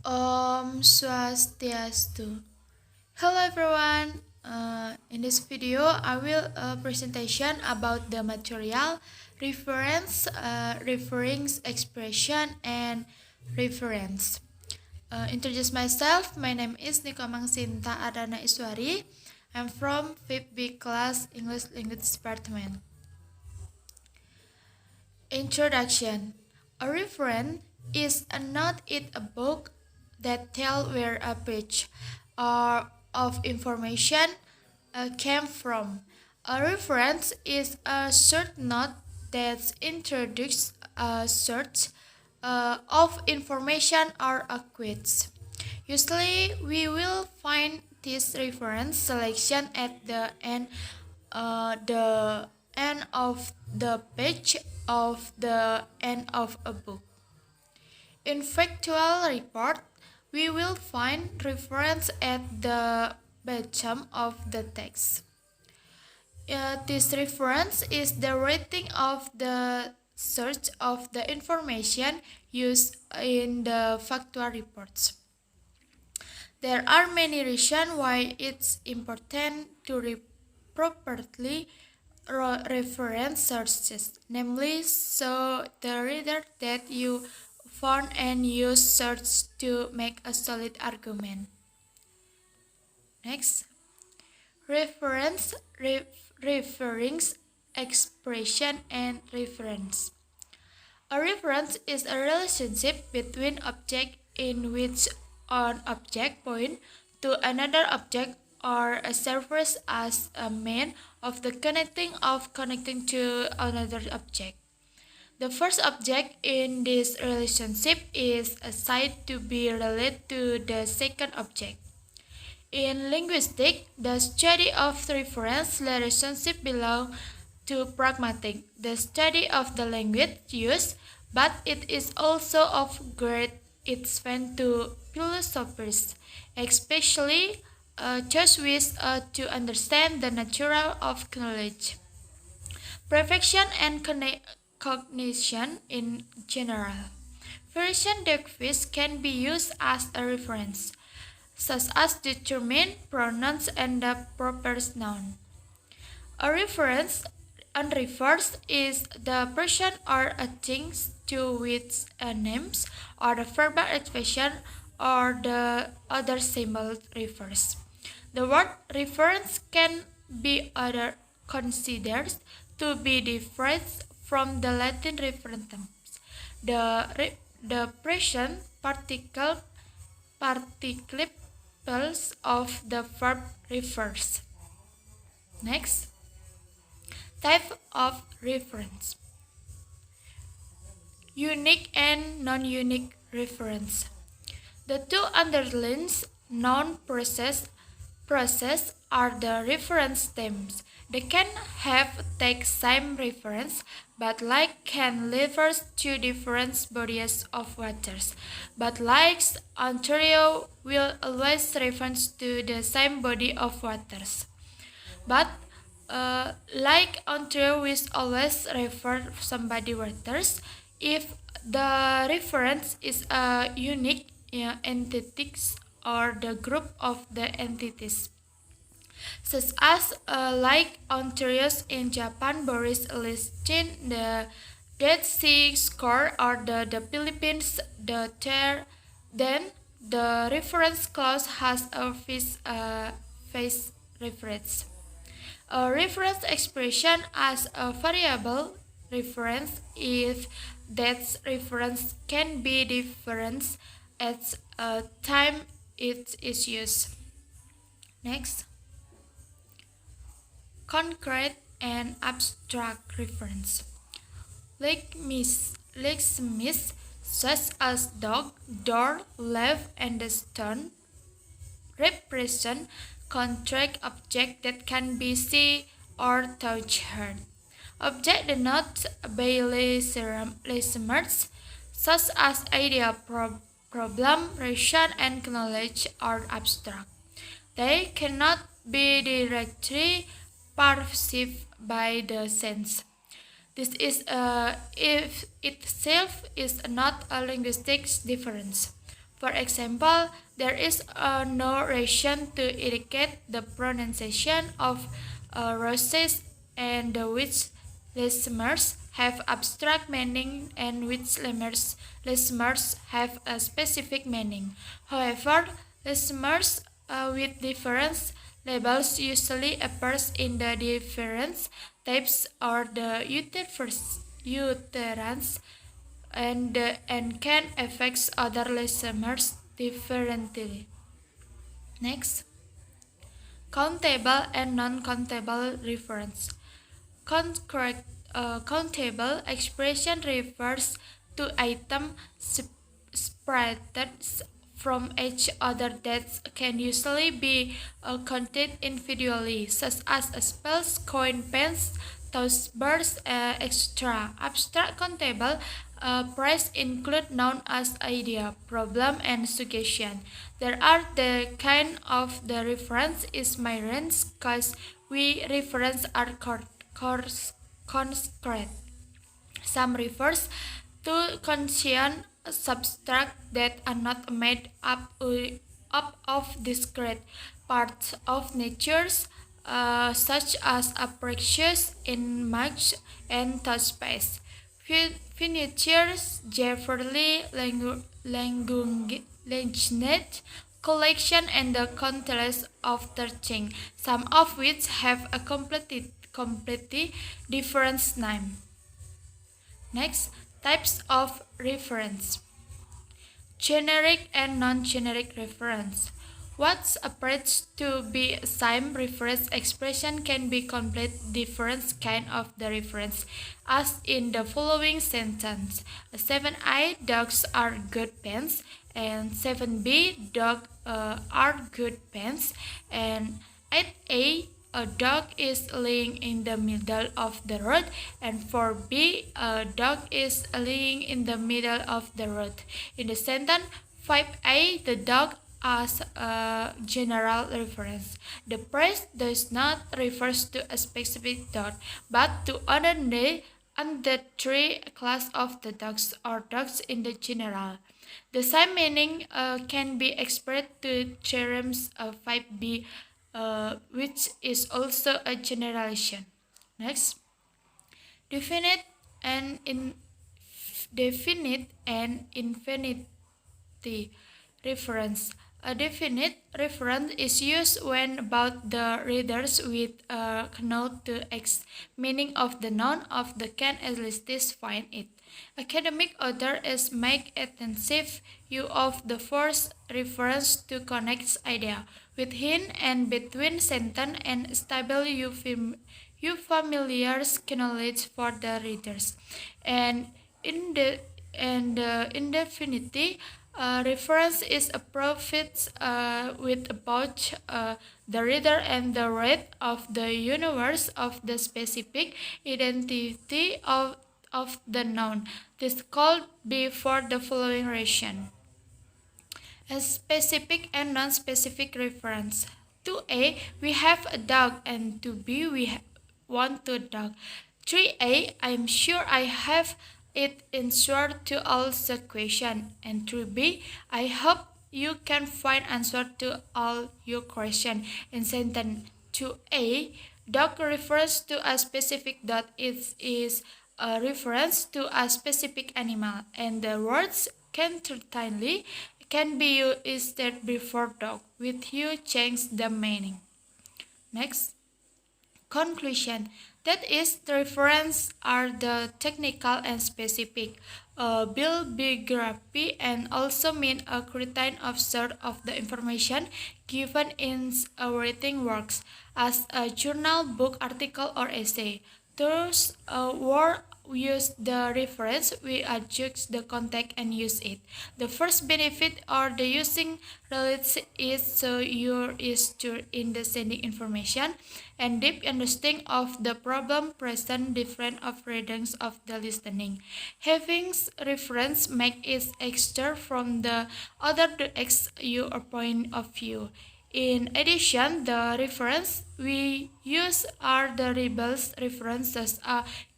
Om Swastiastu. Hello everyone. In this video, I will presentation about the material, reference, reference expression, and reference. Introduce myself. My name is Niko Mangsinta Adana Iswari. I'm from 5th B class English Language Department. Introduction. A reference is not it a book that tell where a page or of information came from. A reference is a short note that introduces a search of information or a quiz. Usually, we will find this reference selection at the end of the page of the end of a book. In factual report, we will find reference at the bottom of the text. This reference is the rating of the search of the information used in the factual reports. There are many reasons why it's important to properly reference sources, namely so the reader that you found and use search to make a solid argument. Next, reference, reference, expression, and reference. A reference is a relationship between objects in which an object points to another object or serves as a means of the connecting to another object. The first object in this relationship is assigned to be related to the second object. In linguistics, the study of reference relationship belongs to pragmatic, the study of the language used, but it is also of great extent to philosophers, especially those wish to understand the nature of knowledge, perfection, and cognition in general. Variation degrees can be used as a reference, such as determine, pronouns, and the proper noun. A reference unreferred is the person or a thing to which a name or the verbal expression or the other symbol refers. The word reference can be considered to be different from the Latin referendum. The present participles of the verb refers. Next, type of reference. Unique and non-unique reference. The two underlines noun process are the reference terms. They can have take same reference, but like can refer to different bodies of waters. But likes Ontario will always refer to the same body of waters. But like Ontario will always refer somebody waters if the reference is a unique entities or the group of the entities, such as like Ontario's in Japan, Boris listing the Dead Sea Scroll or the Philippines, then the reference clause has a face reference. A reference expression as a variable reference if that reference can be different at a time it is used. Next, concrete and abstract reference. Like Smith, such as dog, door, leaf, and the stone, represent concrete objects that can be seen or touched. Objects denote by listeners, such as idea, problem, reason, and knowledge, are abstract. They cannot be directly perceived by the sense. This is if itself is not a linguistic difference. For example, there is no reason to indicate the pronunciation of roses and which listeners have abstract meaning and which listeners have a specific meaning. However, listeners with different labels usually appears in the different types or the utterance and can affect other listeners differently. Next, countable and non-countable reference. Countable expression refers to items separated from each other that can usually be counted individually, such as spells, coin, pens, toastbars, etc. Abstract countable price include known as idea, problem, and suggestion. There are the kind of the reference is my range cause we reference are concrete. Some refers to conscient substract that are not made up of discrete parts of natures, such as a precious image and touch space. Furniture's Jeffrey Langunet collection and the countless of searching, some of which have a completely different name. Next, types of reference. Generic and non-generic reference. What's appears to be a same reference expression can be complete different kind of the reference, as in the following sentence. 7A dogs are good pens, and 7B dog are good pens, and 8A a dog is laying in the middle of the road, and 4B a dog is laying in the middle of the road. In the sentence 5A, the dog as a general reference. The phrase does not refer to a specific dog, but to another and the three class of the dogs or dogs in the general. The same meaning can be expressed to theorems 5B, which is also a generalization. Next, definite and definite and infinity reference. A definite reference is used when about the readers with a note to X, meaning of the noun of the can at least find it. Academic authors make extensive use of the first reference to connect idea within and between sentence and establish familiar knowledge for the readers. And in the indefinity reference is a profit with about the reader and the rate of the universe of the specific identity of the noun. This called before the following ration. A specific and non-specific reference. To A, we have a dog, and to B, we want to dog. 3A, I'm sure I have it answer to all the question. And 3B, I hope you can find answer to all your question. In sentence 2A, dog refers to a specific dog. It is a reference to a specific animal, and the words can be used instead before dog, with you change the meaning. Next, conclusion. That is, the reference are the technical and specific bibliography and also mean a cretin of sort of the information given in a writing works as a journal, book, article, or essay. Those word use the reference, we adjust the context and use it. The first benefit or the using relates is so you're used to understanding information and deep understanding of the problem present different of readings of the listening. Having reference make it extra from the other to your point of view. In addition, the reference we use are the rebels references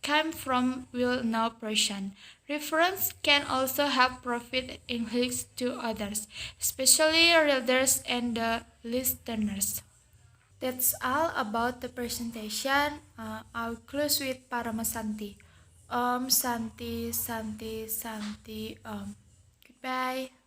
came from will know person. Reference can also help profit English to others, especially readers and the listeners. That's all about the presentation. I'll close with Paramasanti. Santi, Santi, Santi. Goodbye.